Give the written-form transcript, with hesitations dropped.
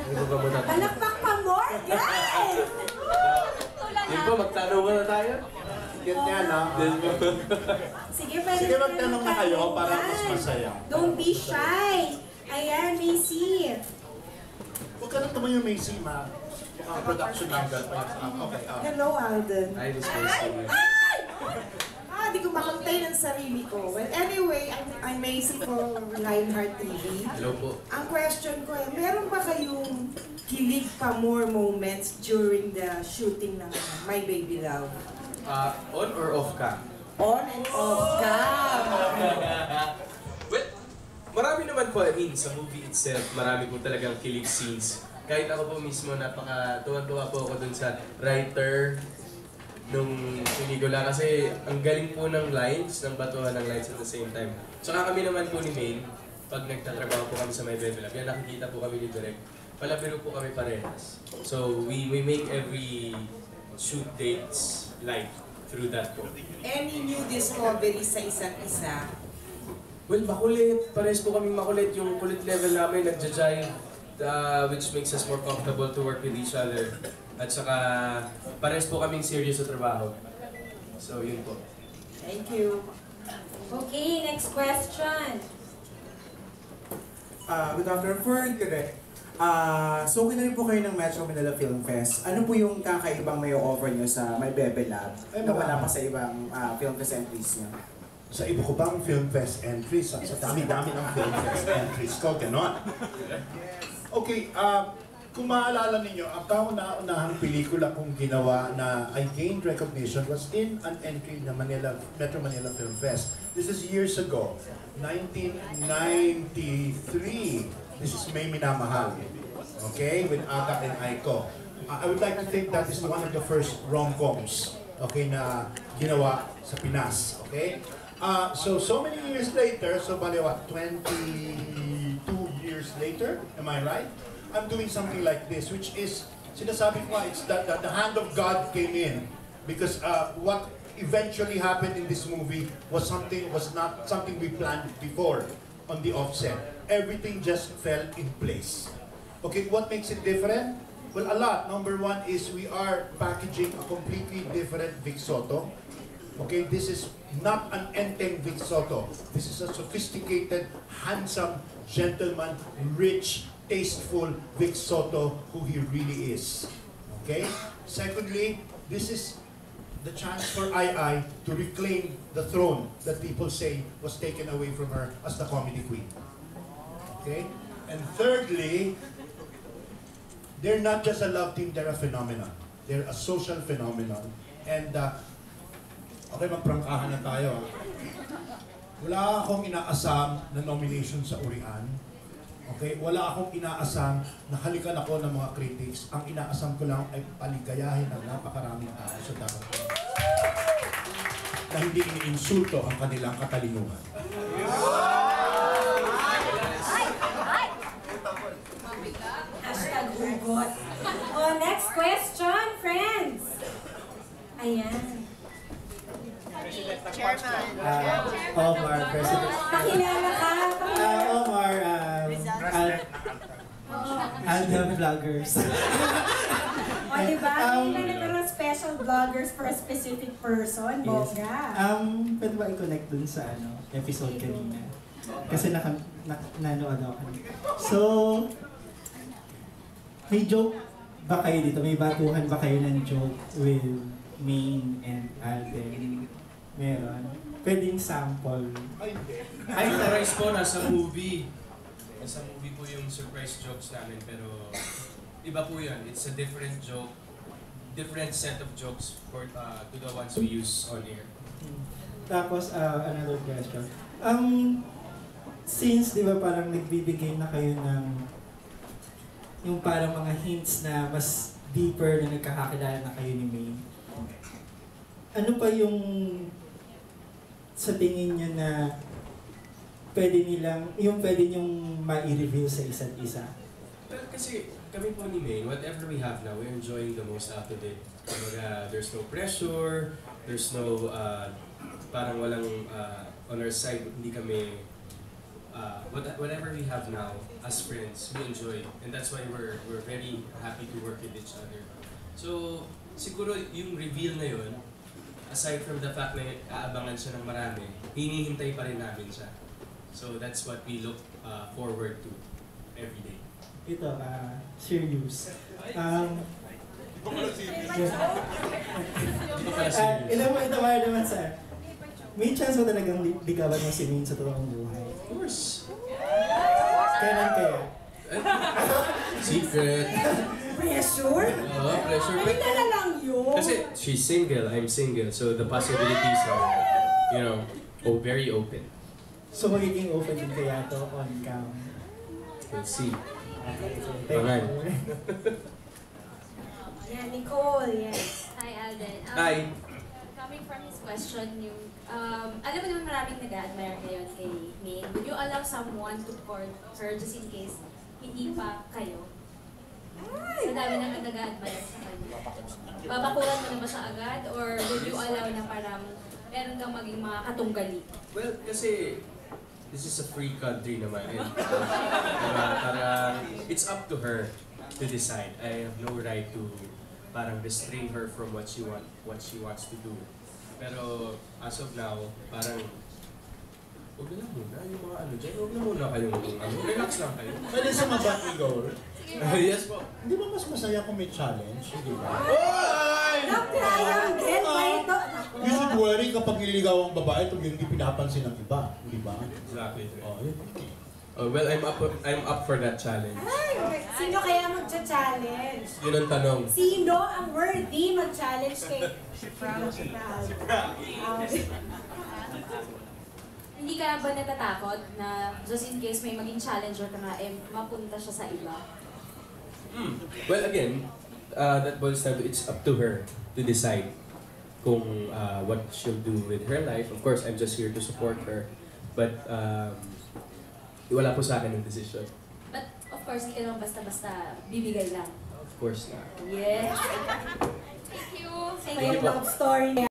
Palakpak pa more, guys! Yun po, magtanong na tayo. Cute niya, no? Sige, pwede Sige, magtanong na kayo para mas masaya. Don't be shy. Ayan, Macy. Huwag ka na naman yung Macy, ma. Mukhang production number. Okay, Hello, Alden. Hi, Miss Macy. Ay! Di ko makantay ng sarili ko. Well, anyway, I'm Macy from Lionheart TV. Hello po. Ang question ko ay, meron ba kayong kilig pa more moments during the shooting ng My Baby Love? On or off ka? On and off cam. Well, marami naman po, I mean, sa movie itself, marami po talagang kilig scenes. Kahit ako po mismo, tuwan-tuwa po ako dun sa writer nung pelikula kasi ang galing po ng lines, ng batuhan ng lines at the same time. Saka kami naman po ni Maine, pag nagtatrabaho po kami sa My Baby Love, yan nakikita po kami ni Direk, palabiro po kami parehas. So we make every shoot dates live through that po. Any new discovery sa isa't isa? Well, makulit. Parehas po kami makulit. Yung kulit level namin nagja-jive, which makes us more comfortable to work with each other. At saka, parehas po kaming serious sa trabaho. So, yun po. Thank you. Okay, next question. Good afternoon for Direk. So, na rin po kayo ng Metro Manila Film Fest. Ano po yung kakaibang may offer nyo sa My Bebe Lab na wala pa sa ibang film fest entries nyo? Sa iba ko bang Film Fest entries? Sa dami-dami ng Film Fest entries ko, ganon. Okay, kung maalala ninyo, ang kauna-unahang pelikula kong ginawa na I gained recognition was in an entry na Metro Manila Film Fest. This is years ago, 1993. This is May Minamahal, okay, with Aga and Aiko. I would like to think that is one of the first rom-coms, okay, na ginawa sa Pinas, okay? So many years later, so bali what, 22 years later, am I right? I'm doing something like this, which is, sinasabi ko, it's that the hand of God came in. Because what eventually happened in this movie was not something we planned before on the offset. Everything just fell in place. Okay, what makes it different? Well, a lot. Number one is we are packaging a completely different Vic Soto. Okay, this is not an enteng Vic Soto. This is a sophisticated, handsome, gentleman, rich, tasteful Vic Soto who he really is. Okay? Secondly, this is the chance for Ai to reclaim the throne that people say was taken away from her as the comedy queen. Okay? And thirdly, they're not just a love team, they're a phenomenon. They're a social phenomenon. And, okay, magprangkahan na tayo. Wala akong inaasam na nomination sa Urian. Okay? Wala akong inaasam na halikan ako ng mga critics. Ang inaasam ko lang ay paligayahin ng napakaraming tao sa dapat na hindi iniinsulto ang kanilang katalinuhan. Hashtag hugot. Oh, next question, friends. Ayan. Chairman. Omar, President. Pakilala ka. Omar, Aldam Vloggers. O, diba? Hindi na nagkaroon special vloggers for a specific person. Bongga. Pwede ba i-connect dun sa episode kanina? Kasi nanood ako kanina. So, may joke ba kayo dito? May batuhan ba kayo ng joke with Maine and Alden? Meron? Pwedeng sample. Ay, surprise po, nasa movie. Nasa movie po yung surprise jokes namin, pero iba po yun. It's a different joke, different set of jokes for to the ones we use on air. Tapos, another question. Since, di ba, parang nagbibigay na kayo ng yung parang mga hints na mas deeper na nagkakakilala na kayo ni May, ano pa yung sa tingin nyo na pwede niyong ma-reveal sa isa't isa? Well, kasi kami po ni May, whatever we have now, we're enjoying the most out of it. Kumbaga, there's no pressure, there's no, parang walang, on our side, hindi kami whatever we have now as friends, we enjoy, and that's why we're very happy to work with each other. So siguro yung reveal na yun, aside from the fact na aabangan siya ng marami, hinihintay pa rin namin siya. So that's what we look forward to every day. Ito, serious. Ito naman sir. May chance mo talagang ligawan mo si Min sa totoong buhay? Of course. Kailan kaya? Secret. Pressure? Pressure. Ay, na lang yun. Kasi she's single, I'm single, so the possibilities are, very open. So magiging open din kaya to on cam? We'll see. Okay, so Pangan. Yan, Nicole, yes. Hi, Alden. Hi. Coming from his question, alam mo naman maraming nag-admire ngayon kay May. Would you allow someone to court her just in case hindi pa kayo? Sa dami naman nag-admire sa kanya. Babakuran mo na ba siya agad? Or would you allow na parang meron kang maging mga katunggali? Well, kasi this is a free country naman. And, parang it's up to her to decide. I have no right to parang restrain her from what she wants to do. Pero as of now, parang huwag na lang muna yung mga dyan. Huwag na muna kayong relax lang kayo. Pwede sumabat ni Gold. Yes po. Hindi ba mas masaya kung may challenge? Hindi ba? Nag-triangle ba ito? You should worry kapag nililigaw ang babae kung hindi pinapansin ng iba. Hindi ba? Exactly. Oh, yun. Well, I'm up for that challenge. Ay, sino kaya magcha-challenge? Yun ang tanong. Sino ang worthy mag-challenge kay Frank? Hindi ka ba natatakot na just in case may maging challenger ka nga, mapunta siya sa iba? Well, again, that boils down to it's up to her to decide kung what she'll do with her life. Of course, I'm just here to support her. But wala po sa akin yung decision. But of course, hindi ka naman basta-basta bibigay lang. Of course na. Yes! Thank you! Thank you May po. love story